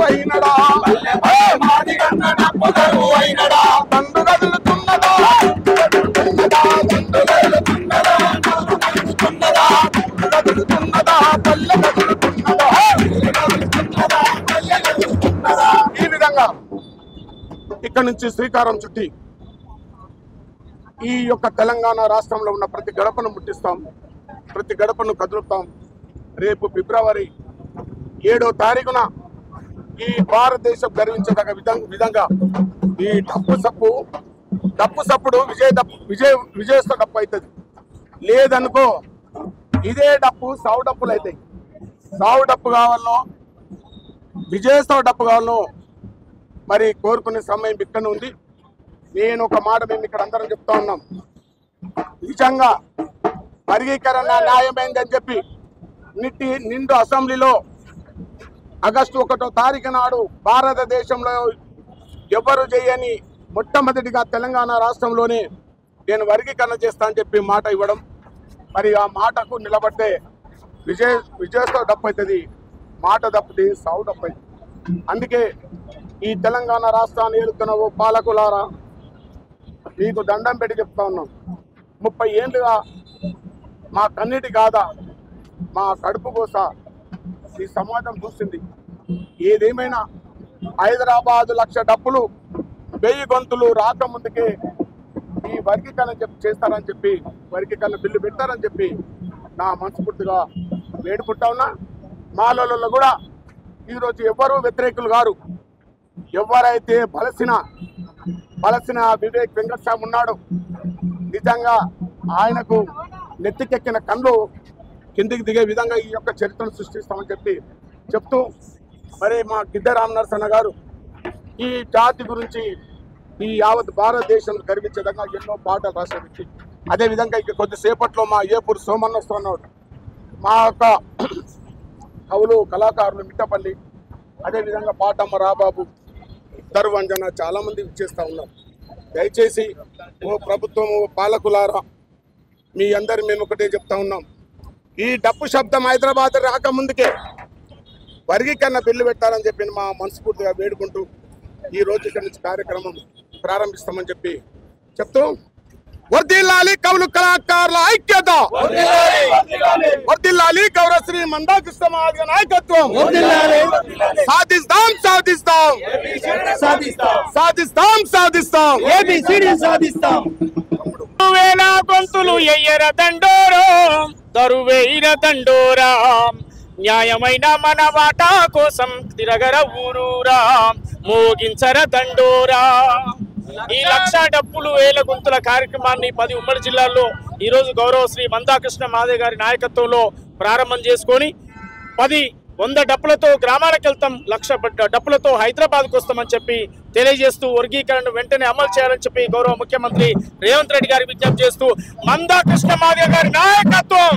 అయినడా దండు కదులుతున్నదా పల్లె కదులుతున్నదా ఈ విధంగా ఇక్కడ నుంచి శ్రీకారం చుట్టి ఈ యొక్క తెలంగాణ రాష్ట్రంలో ఉన్న ప్రతి గడపను ముట్టిస్తాం, ప్రతి గడపను కదులుతాం. రేపు ఫిబ్రవరి 7వ తారీఖున ఈ భారతదేశం గర్వించదగ విధంగా ఈ డప్పు సప్పుడు విజయస్తో డప్పు అవుతుంది. లేదనుకో ఇదే డప్పు సావు డప్పులు అవుతాయి. సావు డప్పు కావాలనో విజయస్తో డప్పు కావాలనో మరి కోరుకునే సమయం ఇక్కడ ఉంది. నేను ఒక మాట మేము ఇక్కడ అందరం చెప్తా ఉన్నాం, నిజంగా వర్గీకరణ న్యాయమైందని చెప్పి నిండు అసెంబ్లీలో ఆగస్టు 1వ తారీఖు నాడు భారతదేశంలో ఎవరు చేయని మొట్టమొదటిగా తెలంగాణ రాష్ట్రంలోనే నేను వర్గీకరణ చేస్తా అని చెప్పి మాట ఇవ్వడం, మరి ఆ మాటకు నిలబడితే విజయస్తో డప్పు అవుతుంది, మాట తప్పితే సావు డప్పు అవుతుంది. అందుకే ఈ తెలంగాణ రాష్ట్రాన్ని ఏలుతున్న ఓ పాలకులారా మీకు దండం పెట్టి చెప్తా ఉన్నాం. 30 ఏళ్ళుగా మా కన్నీటి గాథ, మా కడుపు కోస ఈ సమాజం చూసింది. ఏదేమైనా హైదరాబాద్ 1,00,000 డప్పులు 1000 గొంతులు రాకముందుకే ఈ వర్గీకరణ చేస్తారని చెప్పి వర్గీకరణ బిల్లు పెట్టారని చెప్పి నా మనస్ఫూర్తిగా వేడుకుంటా ఉన్నా. మాలలో కూడా ఈరోజు ఎవ్వరూ వ్యతిరేకులు గారు. ఎవరైతే బలసిన వివేక్ వెంకటస్వామి ఉన్నాడు, నిజంగా ఆయనకు నెత్తికెక్కిన కళ్ళు కిందికి దిగే విధంగా ఈ యొక్క చరిత్రను సృష్టిస్తామని చెప్తూ మరి మా గిద్దె రామనరసన్న గారు ఈ జాతి గురించి ఈ యావత్ భారతదేశం గర్వించే విధంగా ఎన్నో పాటలు రాసే వ్యక్తి. అదేవిధంగా ఇక కొద్దిసేపట్లో మా ఏపూరు సోమన్న వస్తున్నాడు, మా యొక్క కవులు కళాకారులు మిట్టపల్లి, అదేవిధంగా పాటమ్మ రాబాబు, దర్వంజన చాలా మంది ఇచ్చేస్తూ ఉన్నారు. దయచేసి ఓ ప్రభుత్వం, ఓ పాలకులారా, మీ అందరు మేము ఒకటే చెప్తా ఉన్నాం, ఈ డప్పు శబ్దం హైదరాబాద్ రాకముందుకే వర్గీకరణ బిల్లు పెట్టాలని చెప్పి మా మనస్ఫూర్తిగా వేడుకుంటూ ఈ రోజు ఇక్కడి నుంచి కార్యక్రమం ప్రారంభిస్తామని చెప్తూ వర్ధిల్లాలి కవులు కళాకారుల ఐక్యత, వర్ధిల్లాలి గౌరవశ్రీ మందాకృష్ణ మహారాజ్ నాయకత్వం, సాధిస్తాం సాధిస్తాం సాధిస్తాం సాధిస్తాం సాధిస్తాం. వేల గొంతులు ఎయ్యర దండోరా, దరువేయిన దండోరా, న్యాయమైన మన వాటా కోసం తిరగర ఊరూరా, మోగించర దండోరా. ఈ 1,00,000 డప్పులు 1000 గొంతుల కార్యక్రమాన్ని 10 ఉమ్మడి జిల్లాల్లో ఈరోజు గౌరవ శ్రీ మందాకృష్ణ మాదే గారి నాయకత్వంలో ప్రారంభం చేసుకొని 100 డప్పులతో గ్రామాలకు వెళ్తాం, 1,00,000 డప్పులతో హైదరాబాద్కు వస్తామని చెప్పి తెలియజేస్తూ వర్గీకరణ వెంటనే అమలు చేయాలని చెప్పి గౌరవ ముఖ్యమంత్రి రేవంత్ రెడ్డి గారికి విజ్ఞప్తి చేస్తూ మందాకృష్ణ మాదే గారి నాయకత్వం